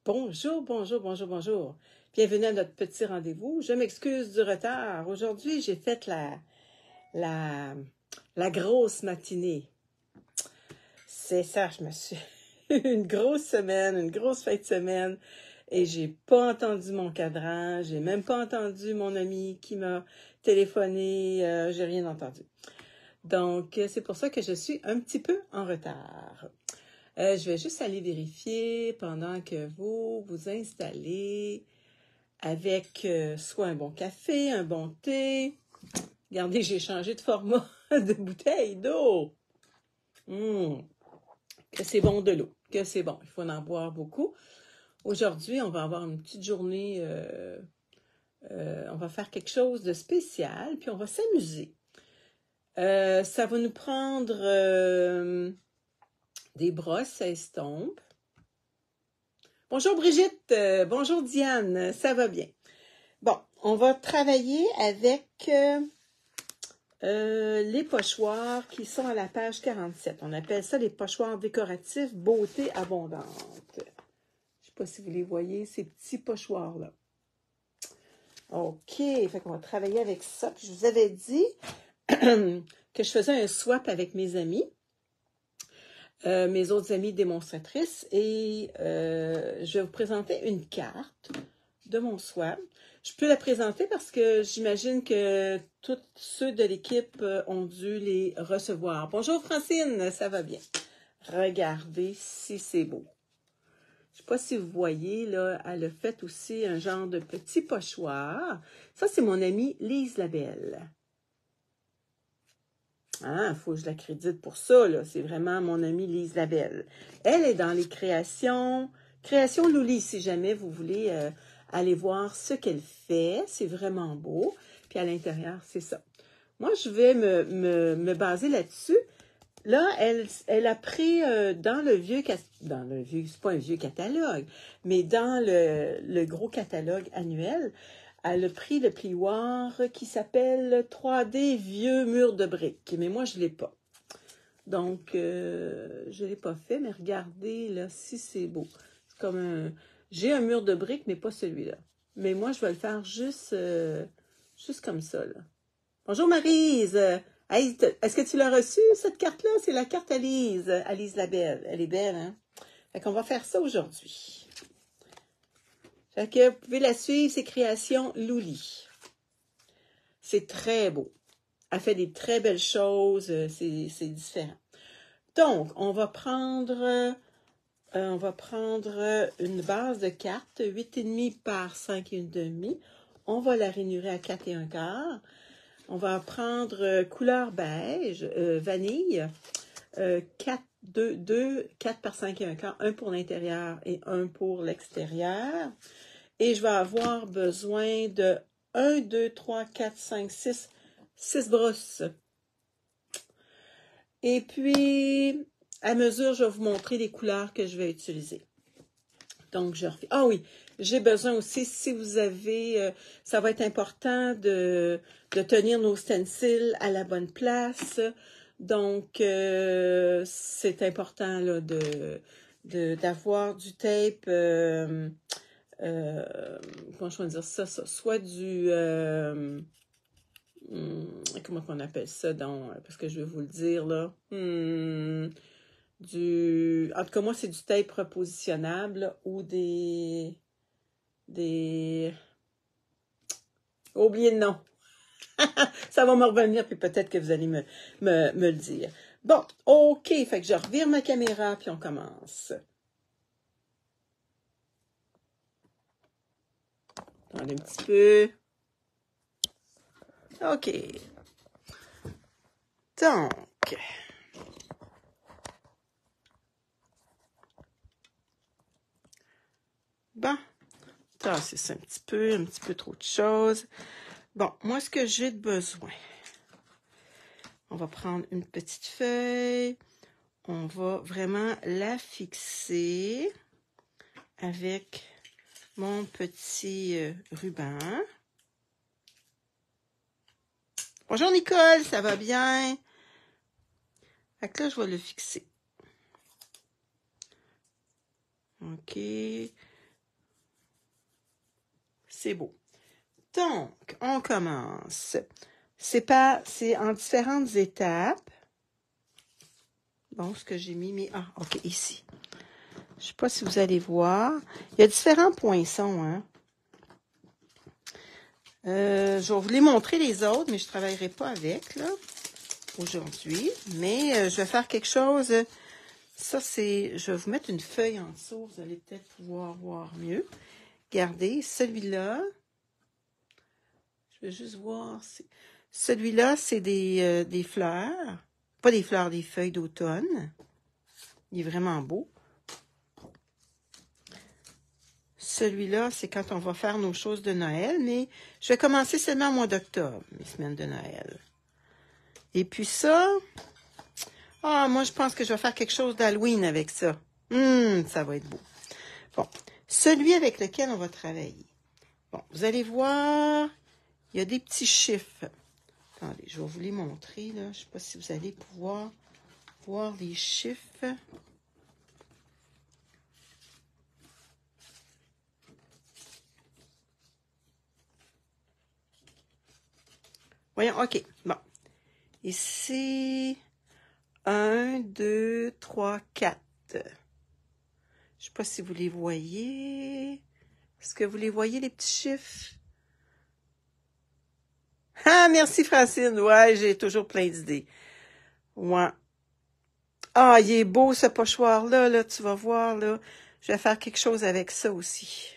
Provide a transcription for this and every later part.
Bonjour, bonjour, bonjour, bonjour. Bienvenue à notre petit rendez-vous. Je m'excuse du retard. Aujourd'hui, j'ai fait la, la grosse matinée. C'est ça, je me suis... une grosse semaine, une grosse fin de semaine. Et j'ai pas entendu mon cadran. J'ai même pas entendu mon ami qui m'a téléphoné. J'ai rien entendu. Donc, c'est pour ça que je suis un petit peu en retard. Je vais juste aller vérifier pendant que vous vous installez avec soit un bon café, un bon thé. Regardez, j'ai changé de format de bouteille d'eau. Que c'est bon de l'eau, que c'est bon. Il faut en boire beaucoup. Aujourd'hui, on va avoir une petite journée, on va faire quelque chose de spécial, puis on va s'amuser. Ça va nous prendre des brosses à estompe. Bonjour Brigitte, bonjour Diane, ça va bien. Bon, on va travailler avec les pochoirs qui sont à la page 47. On appelle ça les pochoirs décoratifs beauté abondante. Je ne sais pas si vous les voyez, ces petits pochoirs-là. OK, fait qu'on va travailler avec ça. Puis je vous avais dit que je faisais un swap avec mes amis. Mes autres amies démonstratrices et je vais vous présenter une carte de mon swap. Je peux la présenter parce que j'imagine que tous ceux de l'équipe ont dû les recevoir. Bonjour Francine, ça va bien? Regardez si c'est beau. Je ne sais pas si vous voyez, là, elle a fait aussi un genre de petit pochoir. Ça, c'est mon amie Lise Labelle. Il faut que je la crédite pour ça, là. C'est vraiment mon amie Lise Labelle. Elle est dans les créations Louli, si jamais vous voulez aller voir ce qu'elle fait. C'est vraiment beau. Puis à l'intérieur, c'est ça. Moi, je vais me baser là-dessus. Là, elle a pris dans le vieux, c'est pas un vieux catalogue, mais dans le gros catalogue annuel, elle a pris le plioir qui s'appelle 3D Vieux Mur de briques. Mais moi, je ne l'ai pas. Donc, je ne l'ai pas fait, mais regardez là si c'est beau. C'est comme un... J'ai un mur de briques, mais pas celui-là. Mais moi, je vais le faire juste comme ça, là. Bonjour Maryse! Hey, est-ce que tu l'as reçue, cette carte-là? C'est la carte à Lise Labelle. Elle est belle, hein? Fait qu'on va faire ça aujourd'hui. Fait que vous pouvez la suivre, c'est Création Louli. C'est très beau. Elle fait des très belles choses, c'est différent. Donc, on va prendre une base de cartes, 8,5 par 5,5. On va la rainurer à 4 1/4. On va prendre couleur beige, vanille, 4 par 5 1/4, un pour l'intérieur et un pour l'extérieur. Et je vais avoir besoin de 1, 2, 3, 4, 5, 6 brosses. Et puis, à mesure, je vais vous montrer les couleurs que je vais utiliser. Donc, je refais. Ah oui, j'ai besoin aussi, si vous avez, ça va être important de tenir nos stencils à la bonne place. Donc, c'est important là, d'avoir du tape, comment je vais dire ça, soit du, comment on appelle ça, donc, parce que je vais vous le dire, là, en tout cas, moi, c'est du tape repositionnable ou des... Oubliez le nom. Ça va me revenir, puis peut-être que vous allez me le dire. Bon, OK, fait que je revire ma caméra, puis on commence. Attendez un petit peu. OK. Donc... Bon, ça, c'est un petit peu trop de choses. Bon, moi, ce que j'ai de besoin, on va prendre une petite feuille, on va vraiment la fixer avec mon petit ruban. Bonjour Nicole, ça va bien? Fait que là, je vais le fixer. OK. C'est beau. Donc, on commence. C'est en différentes étapes. Bon, ce que j'ai mis, ah, OK, ici. Je ne sais pas si vous allez voir. Il y a différents poinçons, hein. Je vais vous les montrer les autres, mais je ne travaillerai pas avec, là, aujourd'hui. Mais je vais faire quelque chose. Ça, je vais vous mettre une feuille en dessous. Vous allez peut-être pouvoir voir mieux. Regardez, celui-là. Je vais juste voir. Celui-là, c'est des fleurs. Pas des fleurs, des feuilles d'automne. Il est vraiment beau. Celui-là, c'est quand on va faire nos choses de Noël, mais je vais commencer seulement au mois d'octobre, mes semaines de Noël. Et puis ça, moi, je pense que je vais faire quelque chose d'Halloween avec ça. Ça va être beau. Bon, celui avec lequel on va travailler. Bon, vous allez voir, il y a des petits chiffres. Attendez, je vais vous les montrer, là. Je ne sais pas si vous allez pouvoir voir les chiffres. Voyons, OK, bon. Ici, 1, 2, 3, 4. Je ne sais pas si vous les voyez. Est-ce que vous les voyez, les petits chiffres? Ah, merci Francine. Ouais, j'ai toujours plein d'idées. Ouais. Ah, il est beau ce pochoir-là, là, tu vas voir, là. Je vais faire quelque chose avec ça aussi.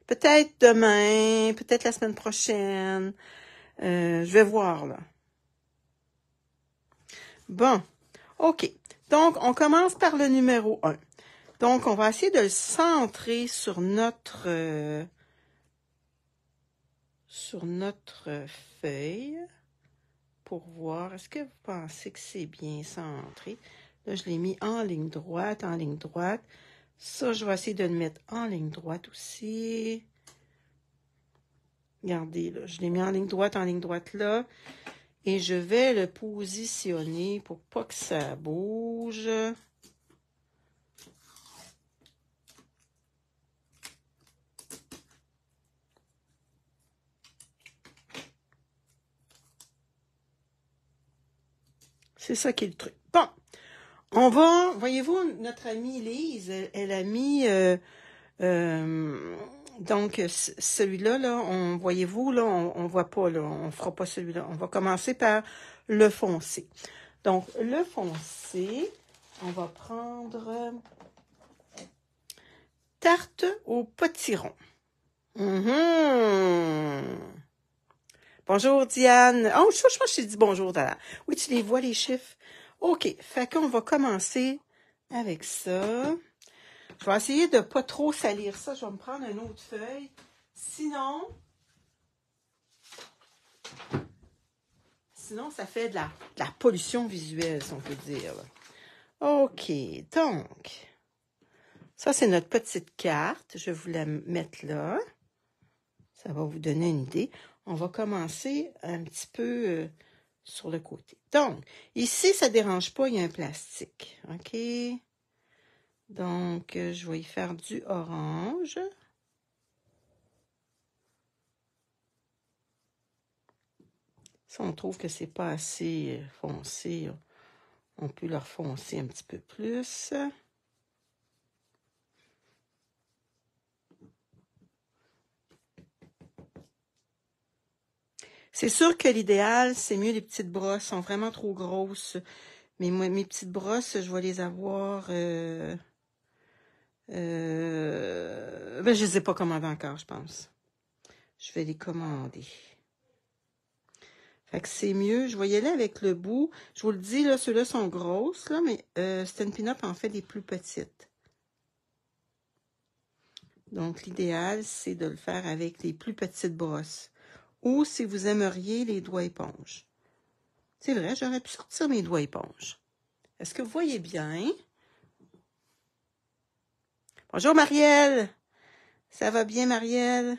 Peut-être demain, peut-être la semaine prochaine. Je vais voir, là. Bon, OK. Donc, on commence par le numéro 1. Donc, on va essayer de le centrer sur notre feuille pour voir. Est-ce que vous pensez que c'est bien centré? Là, je l'ai mis en ligne droite, en ligne droite. Ça, je vais essayer de le mettre en ligne droite aussi. Regardez, là, je l'ai mis en ligne droite là. Et je vais le positionner pour pas que ça bouge. C'est ça qui est le truc. Bon, on va, voyez-vous, notre amie Lise, elle a mis, donc, celui-là, là, voyez-vous, là, on voit pas, là, on fera pas celui-là. On va commencer par le foncé. Donc, le foncé, on va prendre tarte au potiron. Bonjour, Diane. Oh, je pense que je t'ai dit bonjour, Dana. Oui, tu les vois, les chiffres? OK. Fait qu'on va commencer avec ça. Je vais essayer de pas trop salir ça. Je vais me prendre une autre feuille. Sinon, ça fait de la pollution visuelle, si on peut dire. OK. Donc, ça, c'est notre petite carte. Je vais vous la mettre là. Ça va vous donner une idée. On va commencer un petit peu sur le côté. Donc, ici, ça ne dérange pas, il y a un plastique. OK? Donc, je vais y faire du orange. Si on trouve que c'est pas assez foncé, on peut le refoncer un petit peu plus. C'est sûr que l'idéal, c'est mieux les petites brosses. Elles sont vraiment trop grosses. Mais moi, mes petites brosses, je vais les avoir... ben, je ne les ai pas commandées encore, je pense. Je vais les commander. Fait que c'est mieux. Je vais y aller avec le bout. Je vous le dis, là, ceux-là sont grosses, là, mais Stampin' Up en fait des plus petites. Donc, l'idéal, c'est de le faire avec les plus petites brosses. Ou si vous aimeriez les doigts éponges. C'est vrai, j'aurais pu sortir mes doigts éponges. Est-ce que vous voyez bien? Bonjour, Marielle. Ça va bien, Marielle?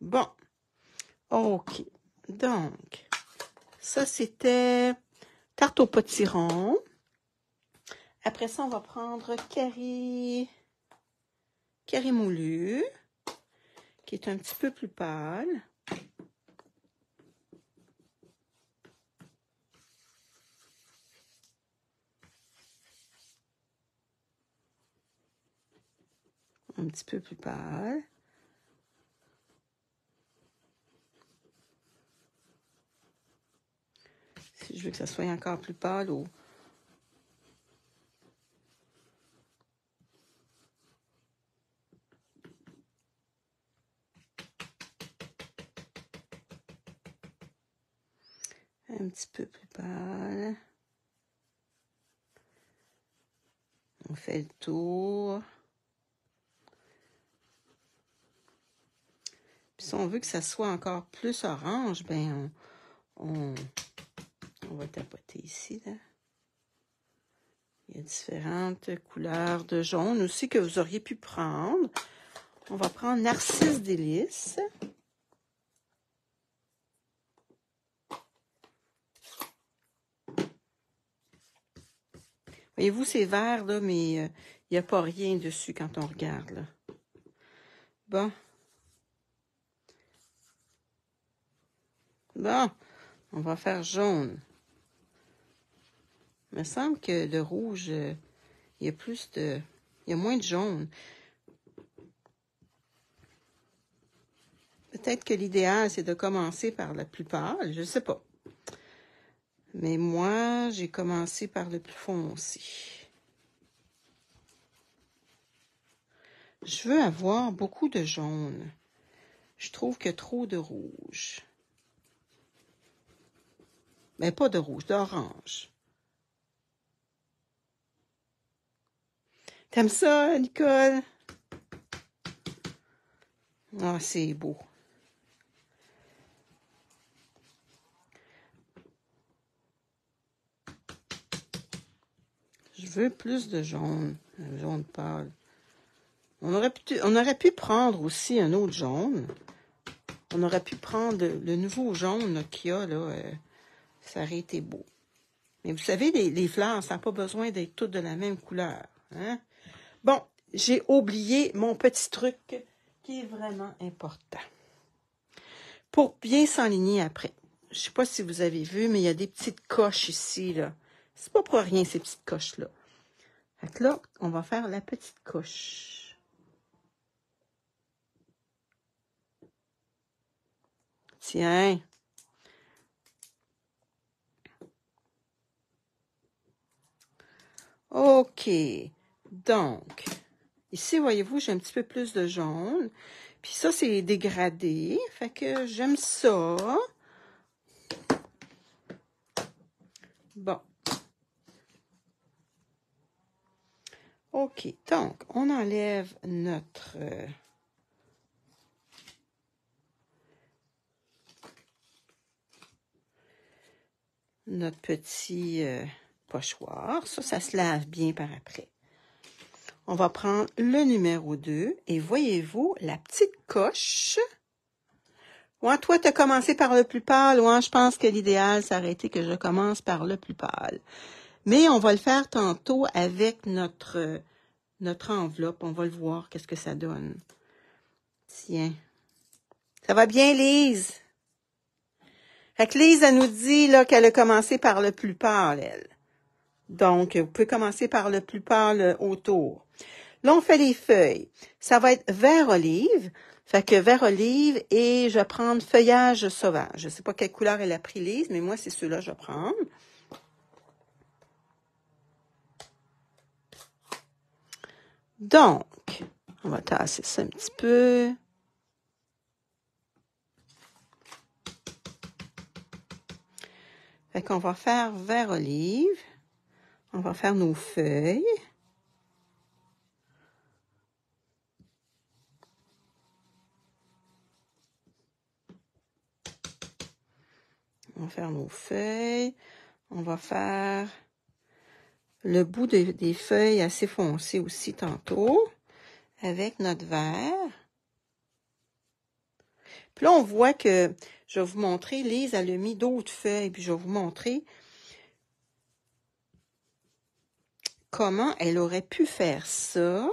Bon. OK. Donc, ça, c'était tarte au potiron. Après ça, on va prendre Carrie Carré moulu, qui est un petit peu plus pâle. Un petit peu plus pâle. Si je veux que ça soit encore plus pâle ou... Un petit peu plus pâle. On fait le tour. Puis si on veut que ça soit encore plus orange, ben on va tapoter ici, là. Il y a différentes couleurs de jaune aussi que vous auriez pu prendre. On va prendre Narcisse Délice. Voyez-vous, c'est vert, là, mais il n'y a pas rien dessus quand on regarde, là. Bon. Bon, on va faire jaune. Il me semble que le rouge, il y a plus de... Il y a moins de jaune. Peut-être que l'idéal, c'est de commencer par le plus pâle, je ne sais pas. Mais moi, j'ai commencé par le plus foncé. Je veux avoir beaucoup de jaune. Je trouve qu'il y a trop de rouge. Mais pas de rouge, d'orange. T'aimes ça, Nicole? Ah, c'est beau. Je veux plus de jaune, un jaune pâle. On aurait pu prendre aussi un autre jaune. On aurait pu prendre le nouveau jaune qu'il y a, là. Ça aurait été beau. Mais vous savez, les fleurs, ça n'a pas besoin d'être toutes de la même couleur. Hein? Bon, j'ai oublié mon petit truc qui est vraiment important. Pour bien s'enligner après. Je ne sais pas si vous avez vu, mais il y a des petites coches ici, là. C'est pas pour rien, ces petites coches-là. Fait que là, on va faire la petite coche. Tiens. OK. Donc, ici, voyez-vous, j'ai un petit peu plus de jaune. Puis ça, c'est dégradé. Fait que j'aime ça. Bon. OK. Donc, on enlève notre... notre petit pochoir. Ça se lave bien par après. On va prendre le numéro 2 et voyez-vous la petite coche. Ouais, toi, tu as commencé par le plus pâle. Ouais, je pense que l'idéal, ça aurait été que je commence par le plus pâle. Mais on va le faire tantôt avec notre enveloppe. On va le voir, qu'est-ce que ça donne. Tiens. Ça va bien, Lise? Fait que Lise, elle nous dit là qu'elle a commencé par le plus pâle, elle. Donc, vous pouvez commencer par le plus pâle autour. Là, on fait les feuilles. Ça va être vert olive. Fait que vert olive et je vais prendre feuillage sauvage. Je ne sais pas quelle couleur elle a pris, Lise, mais moi, c'est ceux-là que je vais prendre. Donc, on va tasser ça un petit peu. Fait qu'on va faire vert olive. On va faire nos feuilles. On va faire nos feuilles. On va faire le bout des feuilles assez foncées aussi tantôt avec notre vert. Puis là, on voit que je vais vous montrer, Lise, elle a mis d'autres feuilles, puis je vais vous montrer comment elle aurait pu faire ça.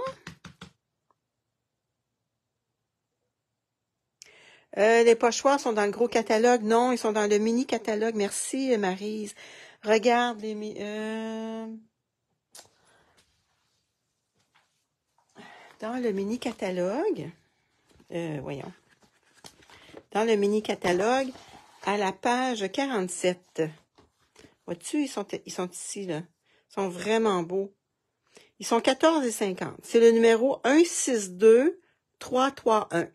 Les pochoirs sont dans le gros catalogue. Non, ils sont dans le mini catalogue. Merci, Maryse. Regarde dans le mini catalogue. Voyons. Dans le mini catalogue, à la page 47. Vois-tu, ils sont ici, là. Ils sont vraiment beaux. Ils sont 14,50. C'est le numéro 162331.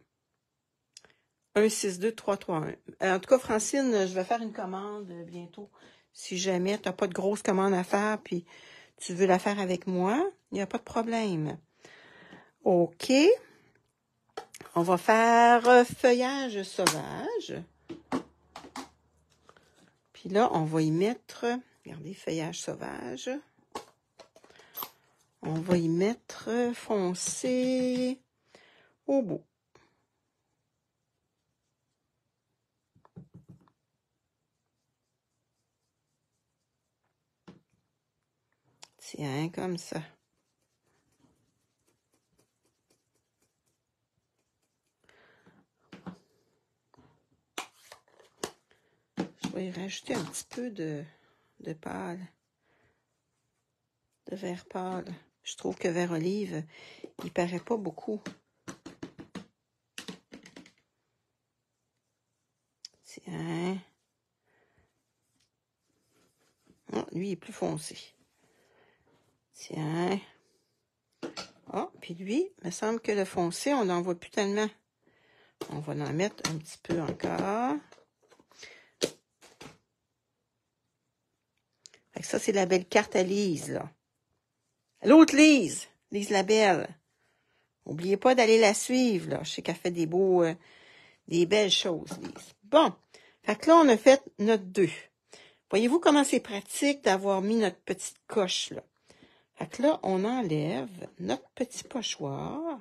162331. En tout cas, Francine, je vais faire une commande bientôt. Si jamais tu n'as pas de grosse commande à faire, puis tu veux la faire avec moi, il n'y a pas de problème. OK. On va faire feuillage sauvage. Puis là, on va y mettre, regardez, feuillage sauvage. On va y mettre foncé au bout. Tiens, comme ça. Je vais y rajouter un petit peu de pâle, de vert pâle. Je trouve que vert olive, il paraît pas beaucoup. Tiens. Oh, lui, il est plus foncé. Tiens. Oh, puis lui, il me semble que le foncé, on n'en voit plus tellement. On va en mettre un petit peu encore. Fait que ça, c'est la belle carte à Lise, là. L'autre Lise, Lise la belle. N'oubliez pas d'aller la suivre, là. Je sais qu'elle fait des belles choses, Lise. Bon. Fait que là, on a fait notre 2. Voyez-vous comment c'est pratique d'avoir mis notre petite coche, là. Fait que là, on enlève notre petit pochoir.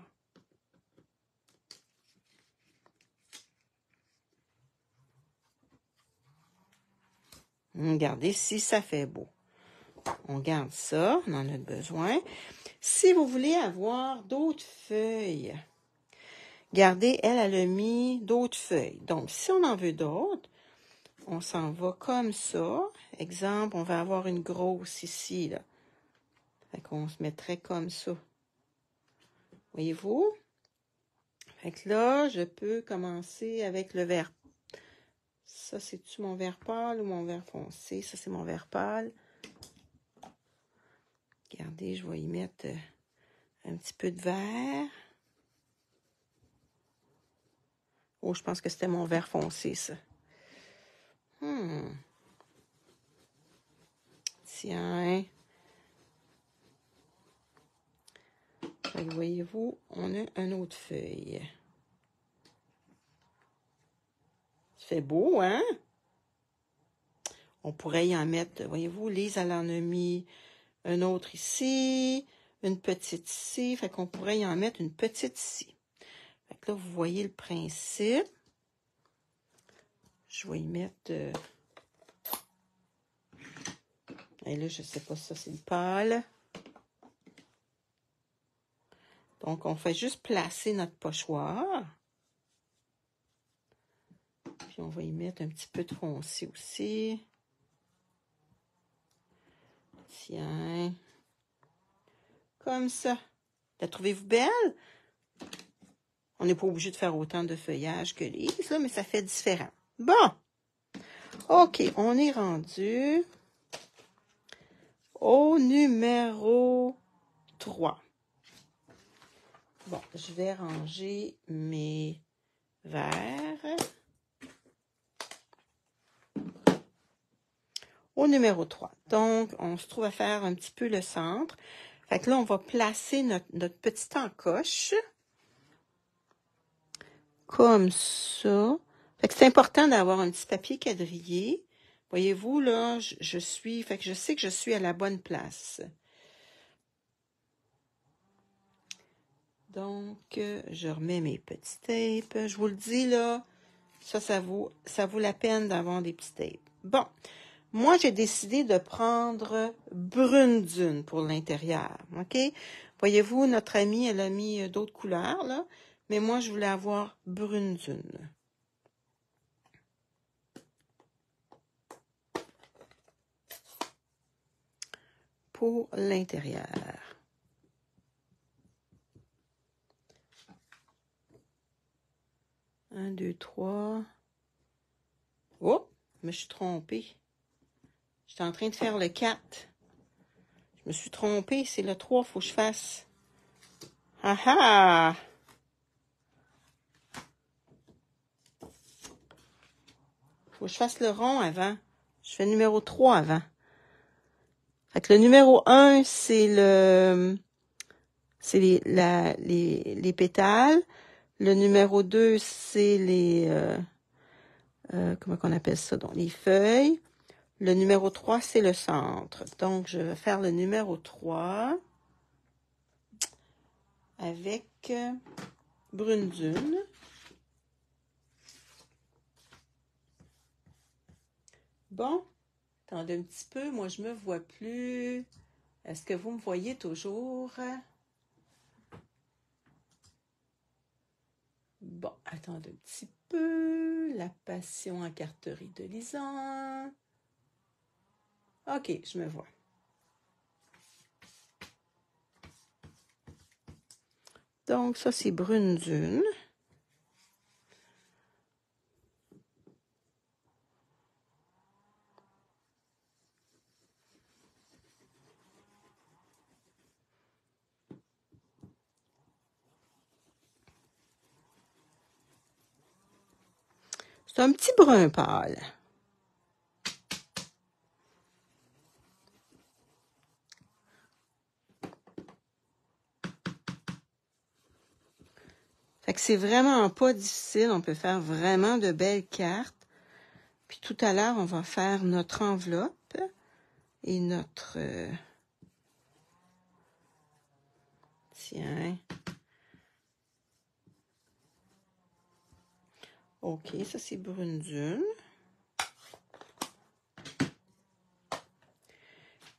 Regardez si ça fait beau. On garde ça, on en a besoin. Si vous voulez avoir d'autres feuilles, regardez, elle a mis d'autres feuilles. Donc, si on en veut d'autres, on s'en va comme ça. Exemple, on va avoir une grosse ici, là. Fait qu'on se mettrait comme ça. Voyez-vous? Fait que là, je peux commencer avec le vert. Ça, c'est-tu mon vert pâle ou mon vert foncé? Ça, c'est mon vert pâle. Regardez, je vais y mettre un petit peu de vert. Oh, je pense que c'était mon vert foncé, ça. Tiens. Fait que voyez-vous, on a une autre feuille. Ça fait beau, hein? On pourrait y en mettre, voyez-vous, Lise, elle en a mis un autre ici, une petite ici. Fait qu'on pourrait y en mettre une petite ici. Fait que là, vous voyez le principe. Je vais y mettre... Et là, je sais pas si ça, c'est le pâle. Donc, on fait juste placer notre pochoir. Puis, on va y mettre un petit peu de foncé aussi. Tiens. Comme ça. La trouvez-vous belle? On n'est pas obligé de faire autant de feuillage que Lise, là, mais ça fait différent. Bon. OK, on est rendu au numéro 3. Bon, je vais ranger mes verres. Au numéro 3. Donc, on se trouve à faire un petit peu le centre. Fait que là, on va placer notre petite encoche. Comme ça. Fait que c'est important d'avoir un petit papier quadrillé. Voyez-vous, là, je suis... Fait que je sais que je suis à la bonne place. Donc, je remets mes petits tapes. Je vous le dis, là, ça vaut la peine d'avoir des petits tapes. Bon, moi, j'ai décidé de prendre brune dune pour l'intérieur, OK? Voyez-vous, notre amie, elle a mis d'autres couleurs, là, mais moi, je voulais avoir brune dune. pour l'intérieur. Un, deux, trois. Oh, je me suis trompée. J'étais en train de faire le 4. Je me suis trompée, c'est le 3, faut que je fasse. Ah ah! Faut que je fasse le rond avant. Je fais le numéro 3 avant. Fait que le numéro 1, c'est les pétales. Le numéro 2, c'est comment on appelle ça? Donc, les feuilles. Le numéro 3, c'est le centre. Donc, je vais faire le numéro 3 avec brune dune. Bon, attendez un petit peu, moi je me vois plus. Est-ce que vous me voyez toujours? Bon, attendez un petit peu. La passion en carterie de Lisan. OK, je me vois. Donc, ça, c'est brune dune. C'est un petit brun pâle. Fait que c'est vraiment pas difficile. On peut faire vraiment de belles cartes. Puis tout à l'heure, on va faire notre enveloppe et notre... Tiens. OK, ça c'est brune dune.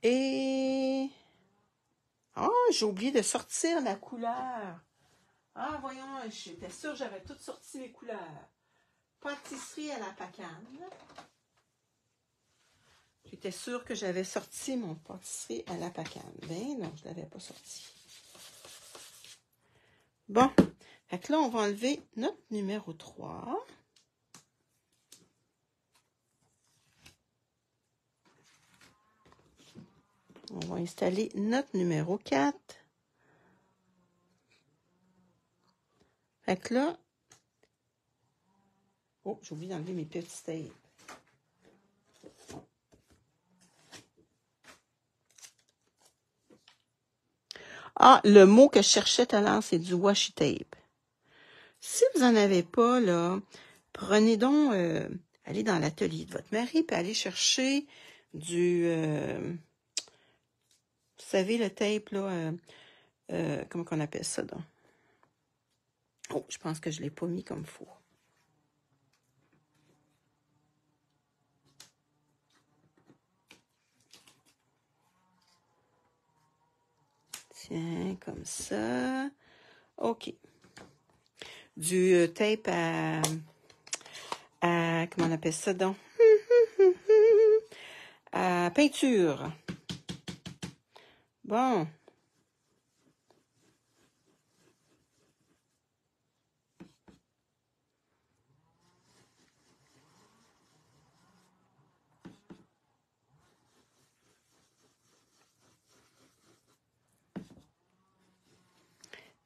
Et... Ah, j'ai oublié de sortir la couleur. Ah, voyons, j'étais sûre que j'avais toutes sorti mes couleurs. Pâtisserie à la pacane. J'étais sûre que j'avais sorti mon pâtisserie à la pacane. Ben non, je ne l'avais pas sorti. Bon, fait que là, on va enlever notre numéro 3. On va installer notre numéro 4. Fait que là... Oh, j'ai oublié d'enlever mes petits tapes. Ah, le mot que je cherchais tout à l'heure, c'est du washi tape. Si vous n'en avez pas, là, prenez donc, allez dans l'atelier de votre mari, puis allez chercher du, vous savez, le tape, là, comment qu'on appelle ça, donc? Oh, je pense que je ne l'ai pas mis comme il faut. Tiens, comme ça. OK. Du tape à, comment on appelle ça, donc? À peinture. Bon.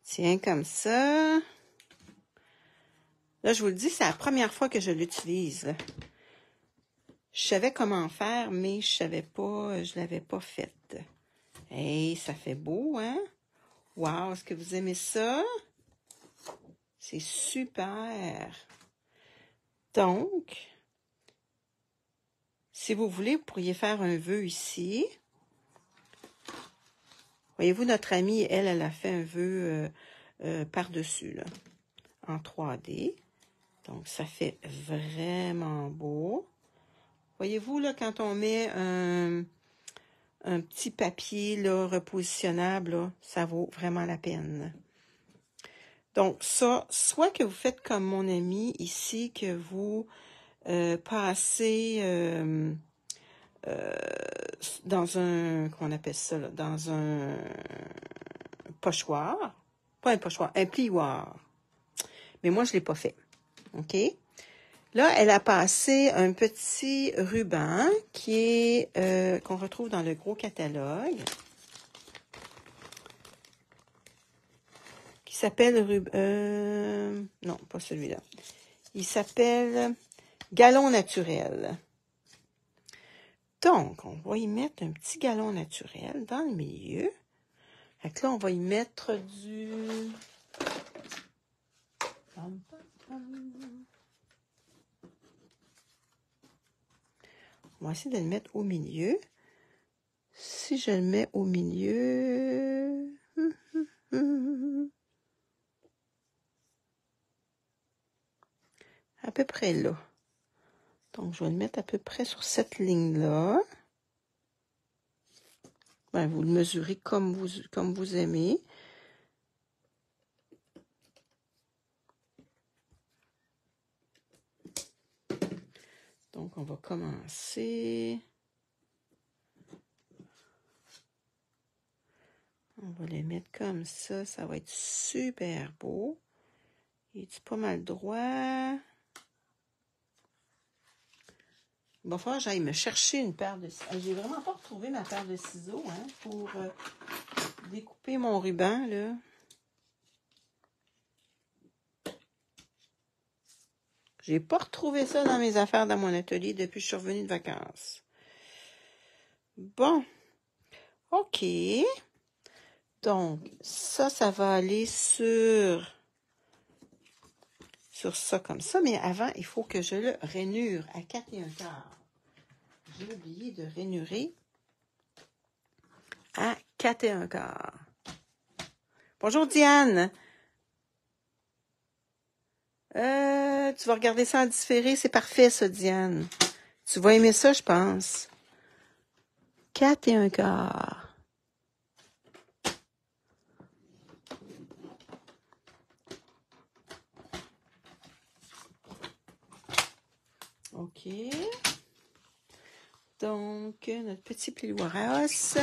Tiens, comme ça. Là, je vous le dis, c'est la première fois que je l'utilise. Je savais comment faire, mais je savais pas, je l'avais pas faite. Hey, ça fait beau, hein? Wow, est-ce que vous aimez ça? C'est super. Donc, si vous voulez, vous pourriez faire un vœu ici. Voyez-vous, notre amie, elle a fait un vœu par-dessus, là, en 3D. Donc, ça fait vraiment beau. Voyez-vous, là, quand on met un petit papier là, repositionnable, là, ça vaut vraiment la peine. Donc, ça, soit que vous faites comme mon ami ici, que vous passez comment on appelle ça, là, dans un pochoir. Pas un pochoir, un plioir. Mais moi, je ne l'ai pas fait. OK? Là, elle a passé un petit ruban qui est qu'on retrouve dans le gros catalogue. Qui s'appelle non, pas celui-là. Il s'appelle Galon naturel. Donc, on va y mettre un petit galon naturel dans le milieu. Fait que là, on va y mettre du... On va essayer de le mettre au milieu. Si je le mets au milieu... à peu près là. Donc, je vais le mettre à peu près sur cette ligne-là. Ben, vous le mesurez comme vous aimez. Donc, on va commencer. On va les mettre comme ça. Ça va être super beau. Il est pas mal droit. Il va falloir que j'aille me chercher une paire de ciseaux. J'ai vraiment pas retrouvé ma paire de ciseaux pour découper mon ruban, là. J'ai pas retrouvé ça dans mes affaires dans mon atelier depuis que je suis revenue de vacances. Bon. OK. Donc, ça va aller sur ça comme ça. Mais avant, il faut que je le rainure à 4 1/4. J'ai oublié de rainurer à 4 1/4. Bonjour Diane. Tu vas regarder ça en différé. C'est parfait ça, Diane. Tu vas aimer ça, je pense. 4 1/4. OK. Donc, notre petit plioir à os.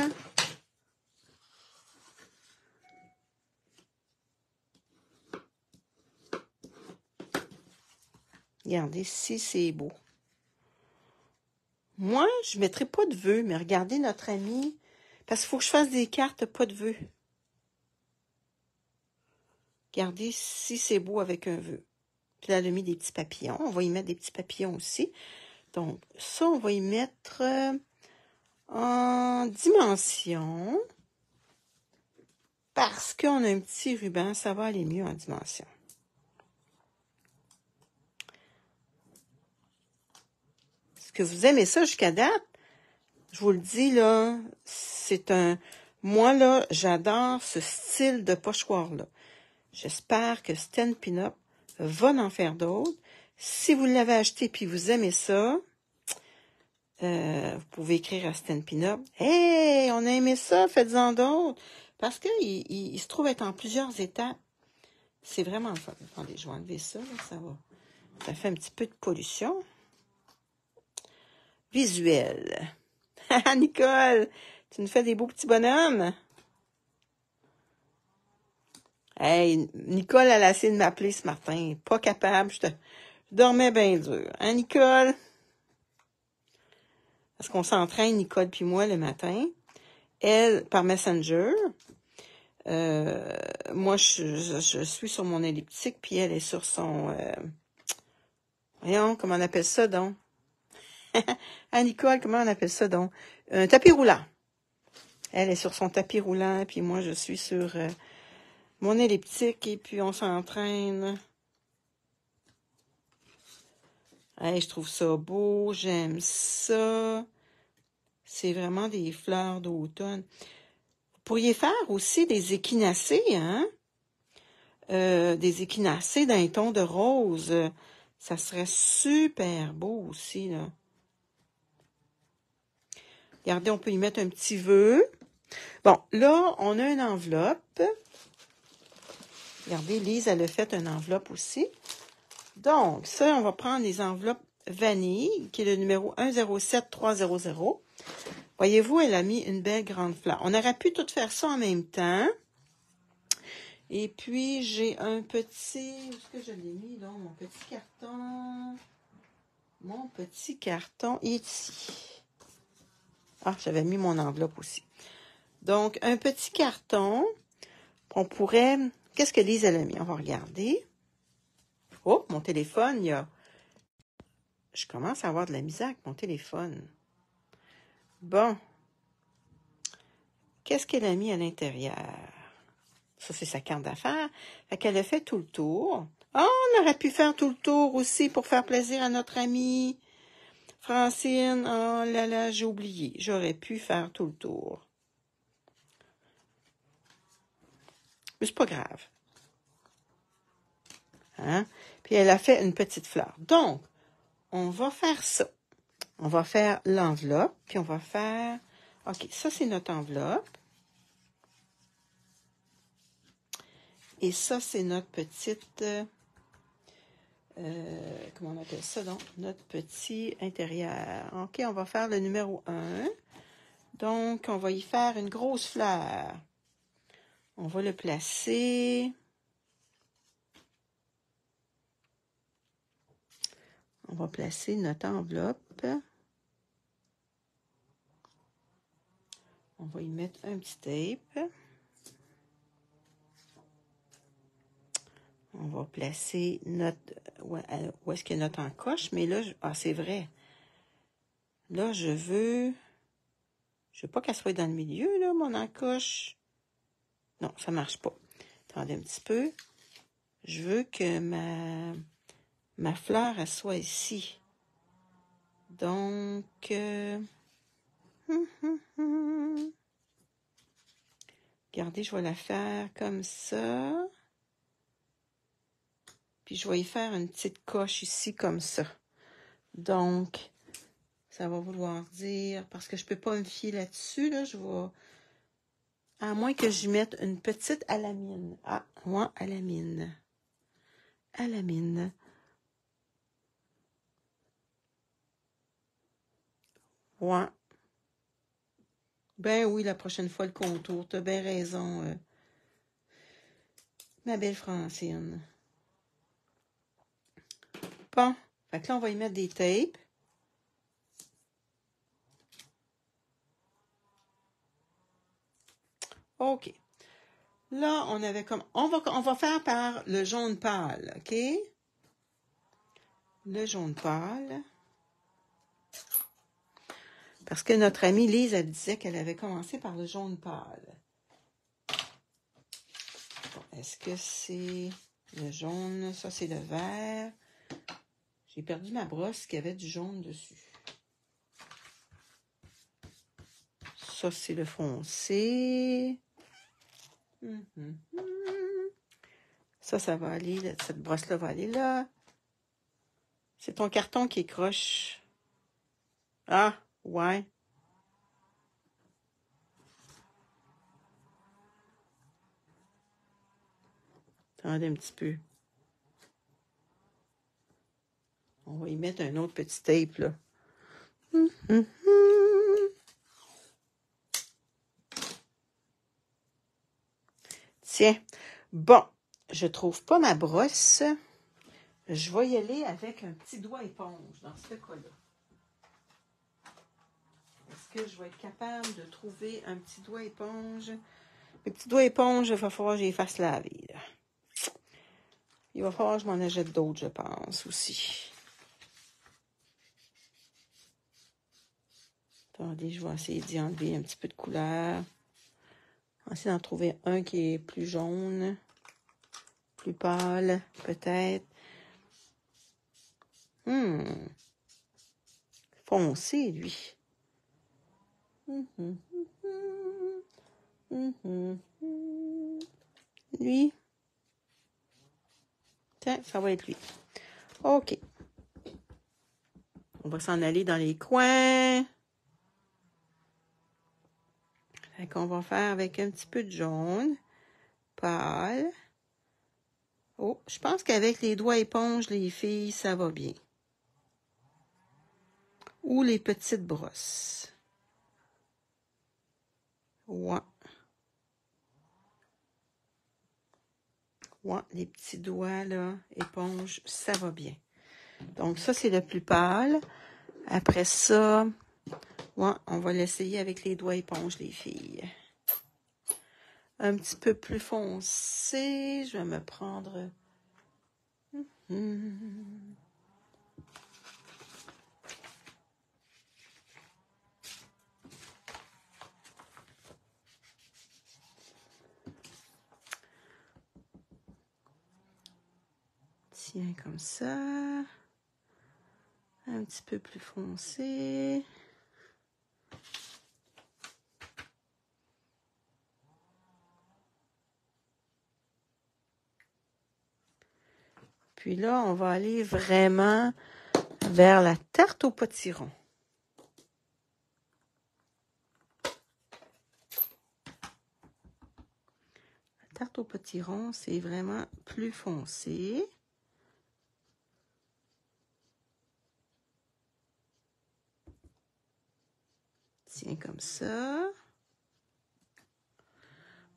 Regardez si c'est beau. Moi, je ne mettrai pas de vœux, mais regardez notre ami. Parce qu'il faut que je fasse des cartes, pas de vœux. Regardez si c'est beau avec un vœu. Puis là, elle a mis des petits papillons. On va y mettre des petits papillons aussi. Donc, ça, on va y mettre en dimension. Parce qu'on a un petit ruban, ça va aller mieux en dimension. Est-ce que vous aimez ça jusqu'à date? Je vous le dis, là, c'est un... Moi, là, j'adore ce style de pochoir-là. J'espère que Stampin' Up va en faire d'autres. Si vous l'avez acheté et vous aimez ça, vous pouvez écrire à Stampin' Up. « Hey, on a aimé ça, faites-en d'autres. » Parce qu'il se trouve être en plusieurs étapes. C'est vraiment le fun. Attendez, je vais enlever ça. Là, ça fait un petit peu de pollution. Visuel. Nicole, tu nous fais des beaux petits bonhommes. Hey, Nicole, elle a essayé de m'appeler ce matin. Pas capable. Je dormais bien dur. Hein, Nicole? Parce qu'on s'entraîne, Nicole puis moi, le matin. Elle, par Messenger. Moi, je suis sur mon elliptique, puis elle est sur son... voyons, comment on appelle ça, donc? Ah, Nicole, comment on appelle ça, donc? Un tapis roulant. Elle est sur son tapis roulant, puis moi, je suis sur mon elliptique, et puis on s'entraîne. Hey, je trouve ça beau, j'aime ça. C'est vraiment des fleurs d'automne. Vous pourriez faire aussi des échinacées, hein? Des échinacées d'un ton de rose. Ça serait super beau aussi, là. Regardez, on peut y mettre un petit vœu. Bon, là, on a une enveloppe. Regardez, Lise, elle a fait une enveloppe aussi. Donc, ça, on va prendre les enveloppes vanille, qui est le numéro 107300. Voyez-vous, elle a mis une belle grande fleur. On aurait pu tout faire ça en même temps. Et puis, j'ai un petit... Où est-ce que je l'ai mis, là? Mon petit carton. Mon petit carton ici. Ah, j'avais mis mon enveloppe aussi. Donc, un petit carton. On pourrait... Qu'est-ce que Lise, elle a mis? On va regarder. Oh, mon téléphone, il y a... Je commence à avoir de la misère avec mon téléphone. Bon. Qu'est-ce qu'elle a mis à l'intérieur? Ça, c'est sa carte d'affaires. Fait qu'elle a fait tout le tour. Oh, on aurait pu faire tout le tour aussi pour faire plaisir à notre amie Francine. Oh là là, j'ai oublié. J'aurais pu faire tout le tour. Mais c'est pas grave. Hein? Puis elle a fait une petite fleur. Donc, on va faire ça. On va faire l'enveloppe, puis on va faire... OK, ça, c'est notre enveloppe. Et ça, c'est notre petite... comment on appelle ça, donc? Notre petit intérieur. OK, on va faire le numéro 1. Donc, on va y faire une grosse fleur. On va le placer. On va placer notre enveloppe. On va y mettre un petit tape. On va placer notre... Où est-ce qu'il y a notre encoche? Mais là, ah, c'est vrai. Là, je veux pas qu'elle soit dans le milieu, là, mon encoche. Non, ça marche pas. Attendez un petit peu. Je veux que ma fleur, elle soit ici. Donc... Regardez, je vais la faire comme ça. Puis je vais y faire une petite coche ici comme ça. Donc, ça va vouloir dire... Parce que je peux pas me fier là-dessus, là, je vais... À moins que j'y mette une petite alamine. Ah, ouais, alamine. Alamine. Ouais. Ben oui, la prochaine fois, le contour. T'as bien raison, ma belle Francine. Bon. Fait que là, on va y mettre des tapes. OK. Là, on avait comme... On va faire par le jaune pâle, OK? Le jaune pâle. Parce que notre amie Lise, elle disait qu'elle avait commencé par le jaune pâle. Bon, est-ce que c'est le jaune? Ça, c'est le vert. J'ai perdu ma brosse qui avait du jaune dessus. Ça, c'est le foncé. Ça va aller, cette brosse-là va aller là. C'est ton carton qui est croche. Ah, ouais. Attendez un petit peu. On va y mettre un autre petit tape, là. Tiens. Bon, je trouve pas ma brosse. Je vais y aller avec un petit doigt éponge dans ce cas-là. Est-ce que je vais être capable de trouver un petit doigt éponge? Le petit doigt éponge, il va falloir que je les fasse laver, là. Il va falloir que je m'en achète d'autres, je pense, aussi. Attendez, je vais essayer d'y enlever un petit peu de couleur. On va essayer d'en trouver un qui est plus jaune, plus pâle, peut-être. Foncé, lui. Lui. Tiens, ça va être lui. OK. On va s'en aller dans les coins. Fait qu'on va faire avec un petit peu de jaune. Pâle. Oh, je pense qu'avec les doigts éponges, les filles, ça va bien. Ou les petites brosses. Ouais. Ouais, les petits doigts, là, éponge, ça va bien. Donc, ça, c'est le plus pâle. Après ça, ouais, on va l'essayer avec les doigts éponge, les filles. Un petit peu plus foncé. Je vais me prendre... Tiens, comme ça. Un petit peu plus foncé. Puis là, on va aller vraiment vers la tarte au potiron. La tarte au potiron, c'est vraiment plus foncé. Tiens, comme ça.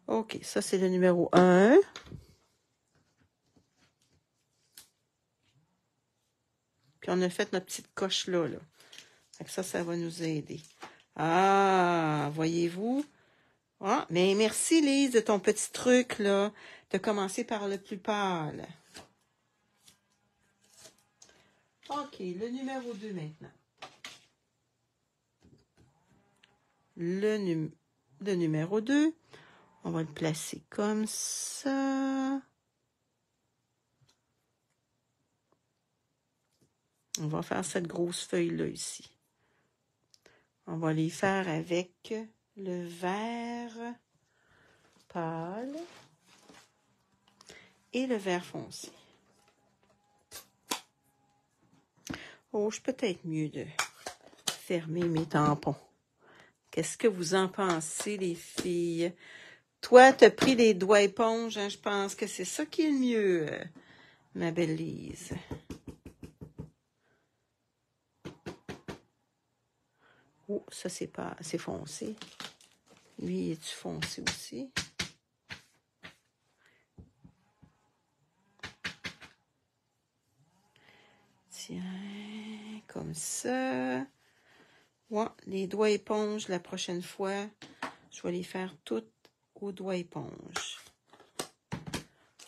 OK, ça, c'est le numéro 1. Puis, on a fait notre petite coche là. Fait que ça va nous aider. Ah, voyez-vous? Ah, mais merci, Lise, de ton petit truc, là, de commencer par le plus pâle. OK, le numéro 2 maintenant. Le numéro 2, on va le placer comme ça. On va faire cette grosse feuille-là ici. On va les faire avec le vert pâle et le vert foncé. Oh, je peux peut-être mieux de fermer mes tampons. Qu'est-ce que vous en pensez, les filles? Toi, t'as pris les doigts éponges, hein? Je pense que c'est ça qui est le mieux, ma belle Lise. Oh, ça, c'est foncé. Lui, est-tu foncé aussi? Tiens, comme ça. Ouais, les doigts éponges, la prochaine fois, je vais les faire toutes aux doigts éponges.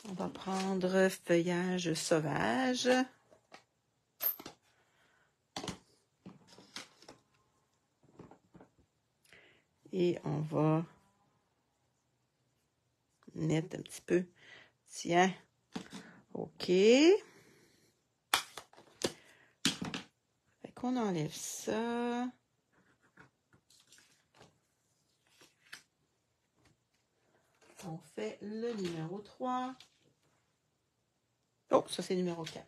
On va prendre feuillage sauvage. Et on va mettre un petit peu. Tiens. OK. Fait qu'on enlève ça. On fait le numéro 3. Oh, ça c'est le numéro 4.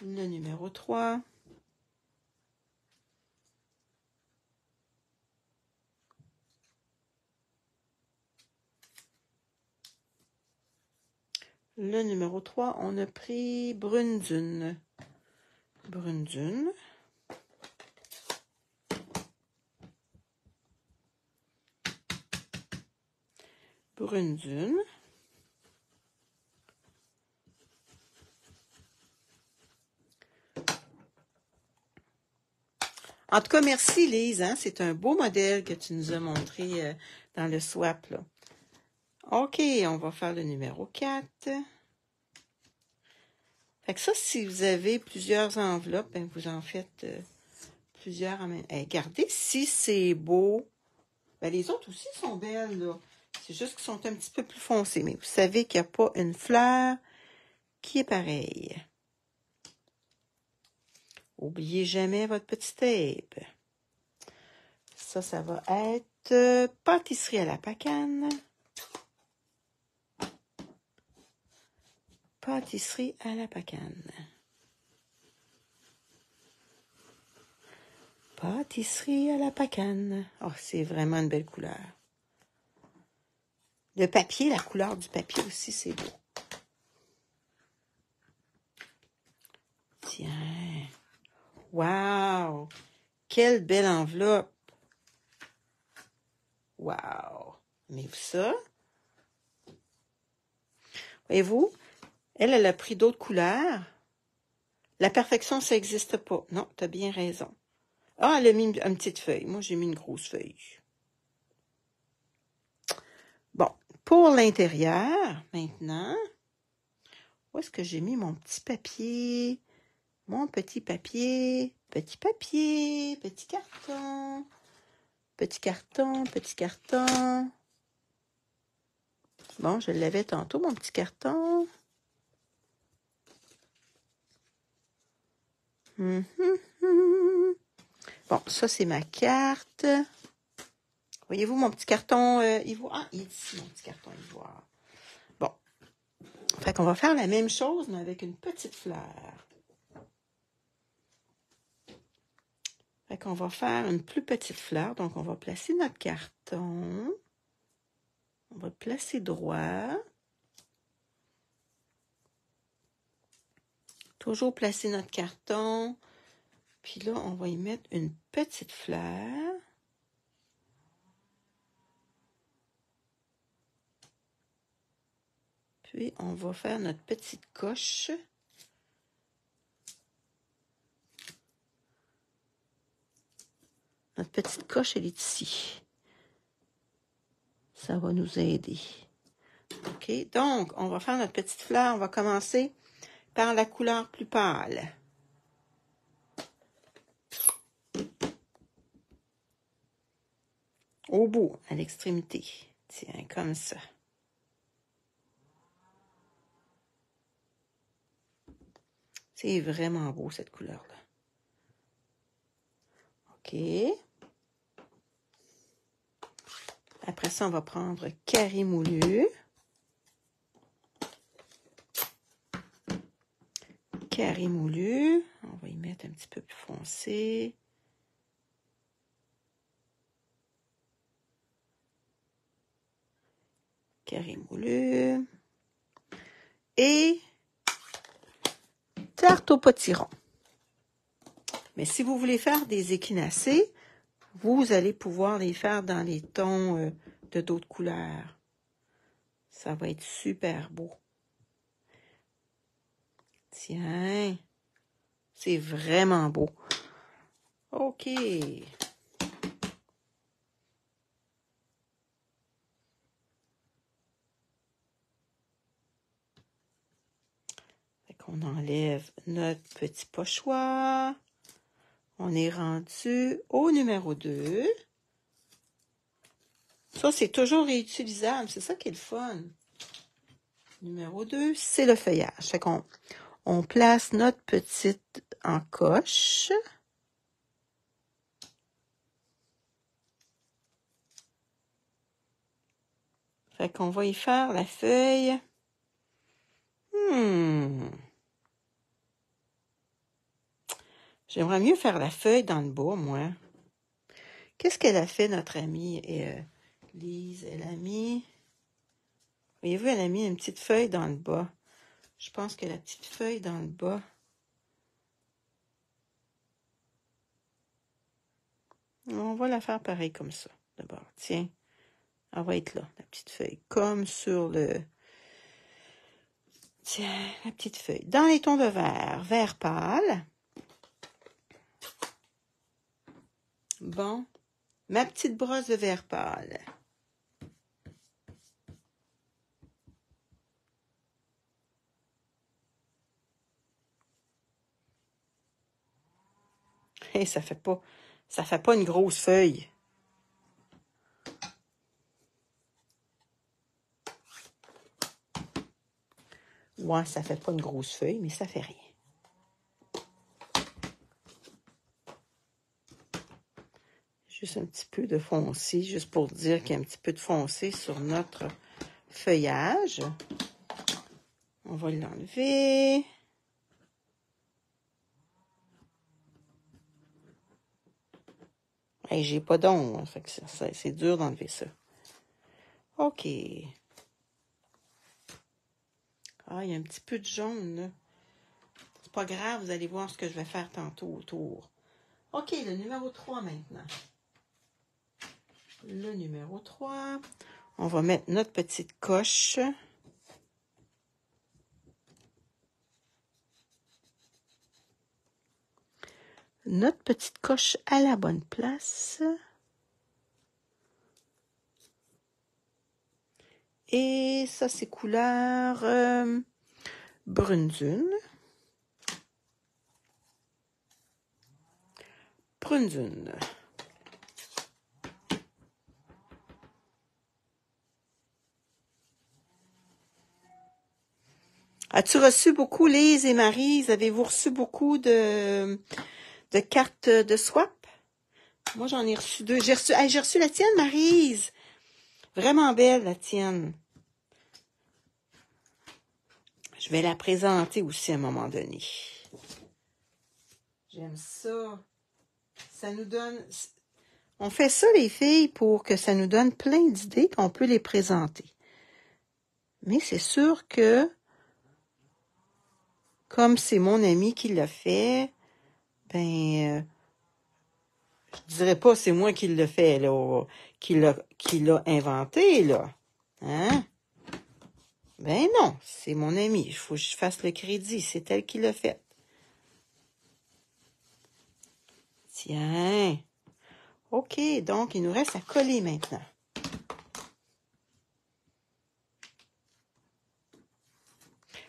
Le numéro 3. Le numéro 3, on a pris brune dune. Brune dune. Brune dune. En tout cas, merci Lise, hein? C'est un beau modèle que tu nous as montré dans le swap, là. OK, on va faire le numéro 4. Fait que ça, si vous avez plusieurs enveloppes, ben vous en faites plusieurs en même temps. Regardez, si c'est beau. Ben, les autres aussi sont belles, là. C'est juste qu'ils sont un petit peu plus foncés. Mais vous savez qu'il n'y a pas une fleur qui est pareille. Oubliez jamais votre petit tape. Ça va être pâtisserie à la pacane. Pâtisserie à la pacane. Pâtisserie à la pacane. Oh, c'est vraiment une belle couleur. Le papier, la couleur du papier aussi, c'est beau. Tiens. Wow! Quelle belle enveloppe! Wow! Aimez-vous ça? Voyez-vous, elle a pris d'autres couleurs. La perfection, ça n'existe pas. Non, tu as bien raison. Ah, elle a mis une petite feuille. Moi, j'ai mis une grosse feuille. Bon, pour l'intérieur, maintenant, où est-ce que j'ai mis mon petit papier? Mon petit papier, petit papier, petit carton, petit carton, petit carton. Bon, je l'avais tantôt, mon petit carton. Bon, ça, c'est ma carte. Voyez-vous mon petit carton ivoire? Ah, il est ici, mon petit carton ivoire. Bon. Fait qu'on va faire la même chose, mais avec une petite fleur. Fait qu'on va faire une plus petite fleur. Donc, on va placer notre carton. On va le placer droit. Toujours placer notre carton. Puis là, on va y mettre une petite fleur. Puis, on va faire notre petite coche. Notre petite coche, elle est ici. Ça va nous aider. OK? Donc, on va faire notre petite fleur. On va commencer par la couleur plus pâle. Au bout, à l'extrémité. Tiens, comme ça. C'est vraiment beau, cette couleur-là. OK. Après ça, on va prendre carré moulu. Carré moulu. On va y mettre un petit peu plus foncé. Carré moulu. Et tarte au potiron. Mais si vous voulez faire des échinacées, vous allez pouvoir les faire dans les tons de d'autres couleurs. Ça va être super beau. Tiens, c'est vraiment beau. OK. Fait qu'on enlève notre petit pochoir. On est rendu au numéro 2. Ça, c'est toujours réutilisable. C'est ça qui est le fun. Numéro 2, c'est le feuillage. Fait qu'on place notre petite encoche. Fait qu'on va y faire la feuille. J'aimerais mieux faire la feuille dans le bas, moi. Qu'est-ce qu'elle a fait, notre amie Lise? Elle a mis... Voyez-vous, elle a mis une petite feuille dans le bas. Je pense que la petite feuille dans le bas... On va la faire pareil comme ça, d'abord. Tiens, elle va être là, la petite feuille. Comme sur le... Tiens, la petite feuille. Dans les tons de vert, vert pâle. Bon, ma petite brosse de vert pâle. Hey, ça fait pas une grosse feuille. Ouais, ça fait pas une grosse feuille, mais ça fait rien. Juste un petit peu de foncé, juste pour dire qu'il y a un petit peu de foncé sur notre feuillage. On va l'enlever. Hey, j'ai pas d'ombre, fait que c'est dur d'enlever ça. OK. Ah, il y a un petit peu de jaune, là. C'est pas grave, vous allez voir ce que je vais faire tantôt autour. OK, le numéro 3 maintenant. Le numéro 3. On va mettre notre petite coche. Notre petite coche à la bonne place. Et ça, c'est couleur brune dune. Brune dune. As-tu reçu beaucoup, Lise et Maryse? Avez-vous reçu beaucoup de cartes de swap? Moi, j'en ai reçu 2. J'ai reçu la tienne, Maryse. Vraiment belle, la tienne. Je vais la présenter aussi à un moment donné. J'aime ça. Ça nous donne... On fait ça, les filles, pour que ça nous donne plein d'idées qu'on peut les présenter. Mais c'est sûr que, comme c'est mon ami qui l'a fait, ben, je dirais pas c'est moi qui l'a fait, là, qui l'a inventé, là. Hein? Ben non, c'est mon ami. Il faut que je fasse le crédit. C'est elle qui l'a fait. Tiens. OK, donc il nous reste à coller maintenant.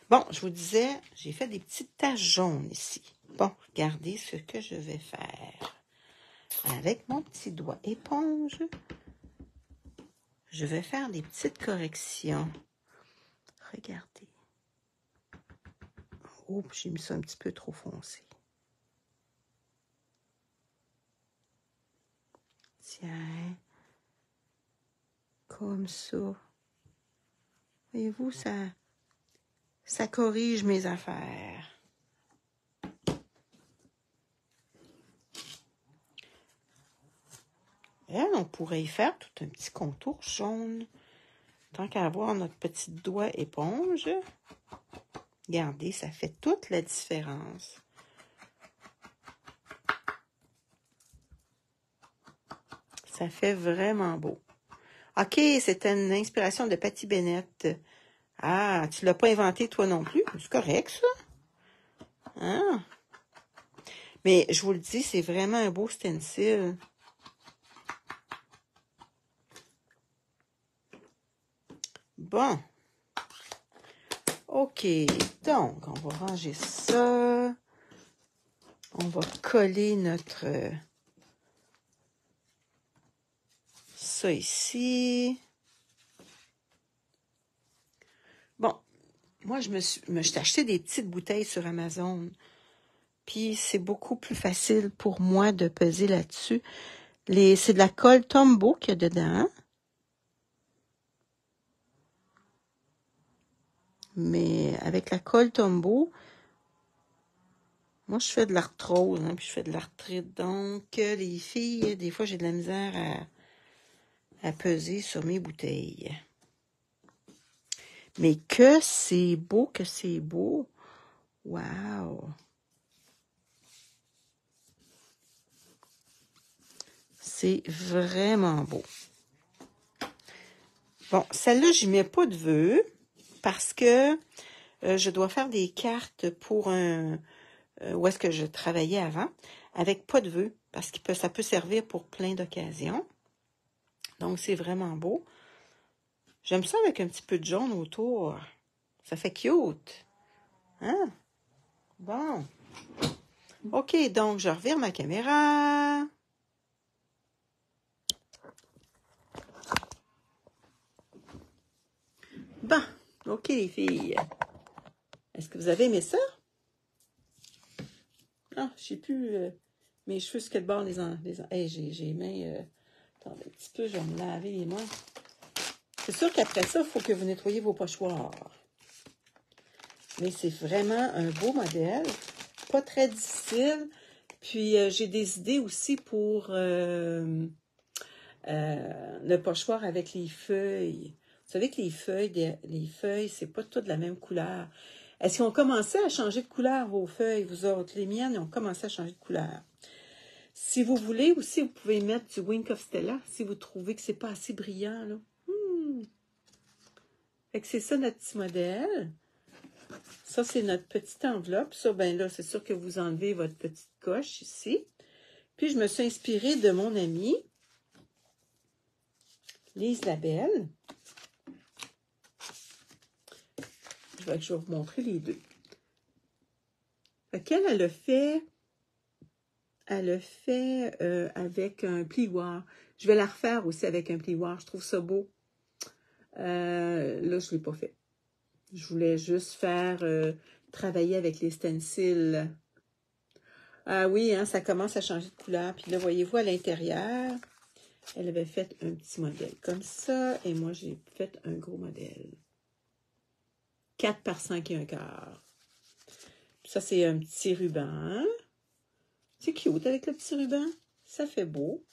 Bon, je vous disais, j'ai fait des petites taches jaunes ici. Bon, regardez ce que je vais faire. Avec mon petit doigt éponge, je vais faire des petites corrections. Regardez. Oups, j'ai mis ça un petit peu trop foncé. Tiens. Comme ça. Voyez-vous, ça corrige mes affaires. Elle, on pourrait y faire tout un petit contour jaune. Tant qu'à avoir notre petit doigt éponge. Regardez, ça fait toute la différence. Ça fait vraiment beau. OK, c'était une inspiration de Patty Bennett. Ah, tu l'as pas inventé toi non plus? C'est correct, ça? Hein? Mais je vous le dis, c'est vraiment un beau stencil. Bon. OK, donc, on va ranger ça. On va coller notre... ça ici. Bon, moi, je me suis acheté des petites bouteilles sur Amazon. Puis, c'est beaucoup plus facile pour moi de peser là-dessus. C'est de la colle Tombow qu'il y a dedans. Mais avec la colle Tombow, moi, je fais de l'arthrose, hein, puis je fais de l'arthrite. Donc, les filles, des fois, j'ai de la misère à peser sur mes bouteilles. Mais que c'est beau, que c'est beau. Wow! C'est vraiment beau. Bon, celle-là, je mets pas de vœux parce que je dois faire des cartes pour où est-ce que je travaillais avant, avec pas de vœux, parce que ça peut servir pour plein d'occasions. Donc, c'est vraiment beau. J'aime ça avec un petit peu de jaune autour. Ça fait cute. Hein? Bon. OK, donc, je revire ma caméra. Bon. OK, les filles. Est-ce que vous avez aimé ça? Ah, je sais plus mes cheveux sur quel bord hey, j'ai les mains... attendez un petit peu, je vais me laver les mains. C'est sûr qu'après ça, il faut que vous nettoyiez vos pochoirs. Mais c'est vraiment un beau modèle. Pas très difficile. Puis, j'ai des idées aussi pour le pochoir avec les feuilles. Vous savez que les feuilles, c'est pas toutes de la même couleur. Est-ce qu'ils ont commencé à changer de couleur, vos feuilles, vous autres? Les miennes, ils ont commencé à changer de couleur. Si vous voulez aussi, vous pouvez mettre du Wink of Stella si vous trouvez que c'est pas assez brillant, là. Fait que c'est ça notre petit modèle. Ça, c'est notre petite enveloppe. Ça, ben là, c'est sûr que vous enlevez votre petite coche ici. Puis, je me suis inspirée de mon amie, Lise Labelle. Je vais vous montrer les deux. Fait qu'elle, elle a fait avec un plioir. Je vais la refaire aussi avec un plioir. Je trouve ça beau. Là, je ne l'ai pas fait. Je voulais juste faire travailler avec les stencils. Ah oui, hein, ça commence à changer de couleur. Puis là, voyez-vous, à l'intérieur, elle avait fait un petit modèle comme ça. Et moi, j'ai fait un gros modèle. 4 par 5 et un quart. Ça, c'est un petit ruban. C'est cute avec le petit ruban. Ça fait beau.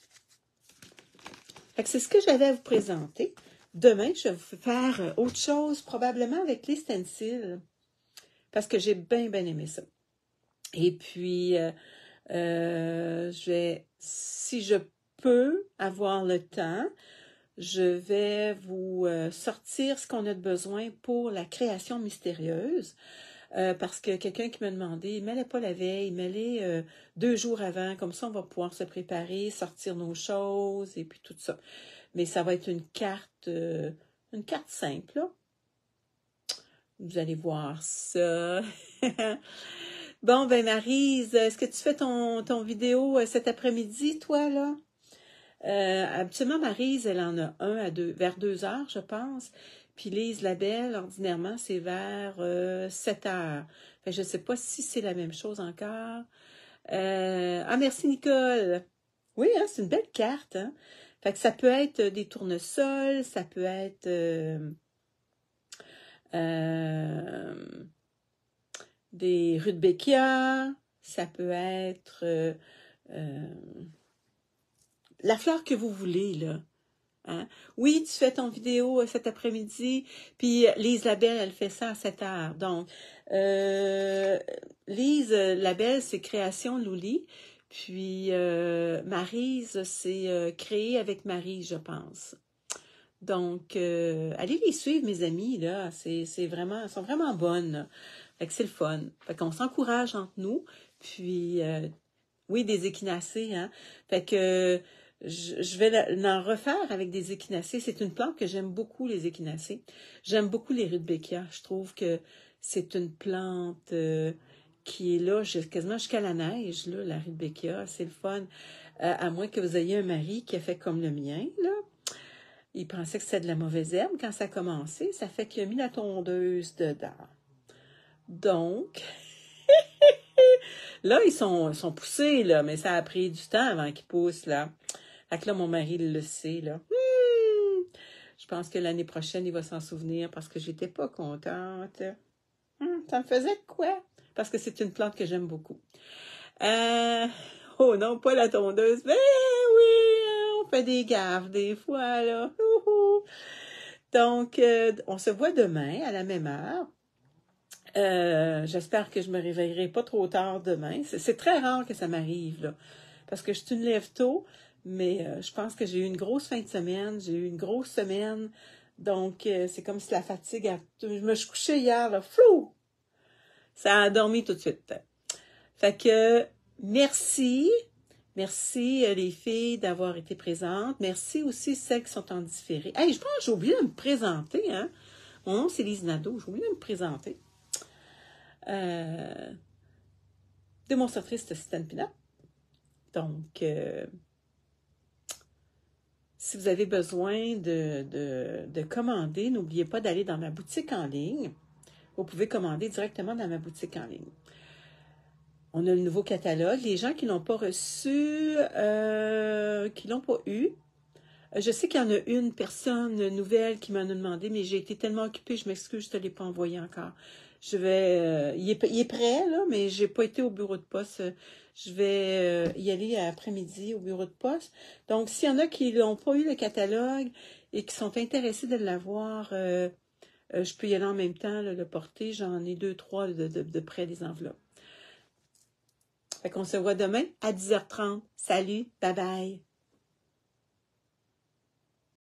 Fait que c'est ce que j'avais à vous présenter. Demain, je vais vous faire autre chose, probablement avec les stencils. Parce que j'ai bien, bien aimé ça. Et puis, si je peux avoir le temps, je vais vous sortir ce qu'on a de besoin pour la création mystérieuse. Parce que quelqu'un qui m'a demandé, mets-les pas la veille, mets-les 2 jours avant, comme ça on va pouvoir se préparer, sortir nos choses et puis tout ça. Mais ça va être une carte simple, là. Vous allez voir ça. Bon, ben Maryse, est-ce que tu fais ton vidéo cet après-midi, toi, là? Habituellement, Maryse, elle en a vers 2 heures, je pense. Puis Lise Labelle, ordinairement, c'est vers 7 heures. Fait que je ne sais pas si c'est la même chose encore. Merci Nicole. Oui, hein, c'est une belle carte. Hein? Fait que ça peut être des tournesols, ça peut être des rudbeckia, ça peut être la fleur que vous voulez, là. Hein? Oui, tu fais ton vidéo cet après-midi, puis Lise Labelle, elle fait ça à 7 heures. Donc, Lise Labelle, c'est Création Louli, puis Maryse, c'est Créer avec Marie, je pense. Donc, allez les suivre, mes amis, là, elles sont vraiment bonnes, là. Fait que c'est le fun. Fait qu'on s'encourage entre nous, puis, oui, des échinacées, hein. Fait que je vais en refaire avec des échinacées. C'est une plante que j'aime beaucoup, les échinacées. J'aime beaucoup les rudbeckia. Je trouve que c'est une plante qui est là quasiment jusqu'à la neige, là, la rudbeckia. C'est le fun. À moins que vous ayez un mari qui a fait comme le mien, là. Il pensait que c'était de la mauvaise herbe quand ça a commencé. Ça fait qu'il a mis la tondeuse dedans. Donc, là, ils sont poussés, là, mais ça a pris du temps avant qu'ils poussent, là. Fait que là, mon mari le sait, là. Je pense que l'année prochaine, il va s'en souvenir parce que j'étais pas contente. Ça me faisait quoi? Parce que c'est une plante que j'aime beaucoup. Oh non, pas la tondeuse. Ben oui, on fait des gaffes des fois, là. Donc, on se voit demain à la même heure. J'espère que je me réveillerai pas trop tard demain. C'est très rare que ça m'arrive, là. Parce que je suis une lève tôt, mais je pense que j'ai eu une grosse fin de semaine. J'ai eu une grosse semaine. Donc, c'est comme si la fatigue je me suis couchée hier, là. Flou! Ça a dormi tout de suite. Fait que, merci. Merci les filles d'avoir été présentes. Merci aussi celles qui sont en différé. Hey, je pense que j'ai oublié de me présenter, hein. Mon nom, c'est Lise Nadeau. J'ai oublié de me présenter. Démonstratrice de système Pinot. Donc, si vous avez besoin de commander, n'oubliez pas d'aller dans ma boutique en ligne. Vous pouvez commander directement dans ma boutique en ligne. On a le nouveau catalogue. Les gens qui ne l'ont pas reçu, qui ne l'ont pas eu, je sais qu'il y en a une personne nouvelle qui m'en a demandé, mais j'ai été tellement occupée, je m'excuse, je ne te l'ai pas envoyé encore. Il est prêt, là, mais je n'ai pas été au bureau de poste. Je vais y aller après-midi au bureau de poste. Donc, s'il y en a qui n'ont pas eu le catalogue et qui sont intéressés de l'avoir, je peux y aller en même temps, là, le porter. J'en ai 2, 3 de près des enveloppes. Fait qu'on se voit demain à 10h30. Salut, bye bye.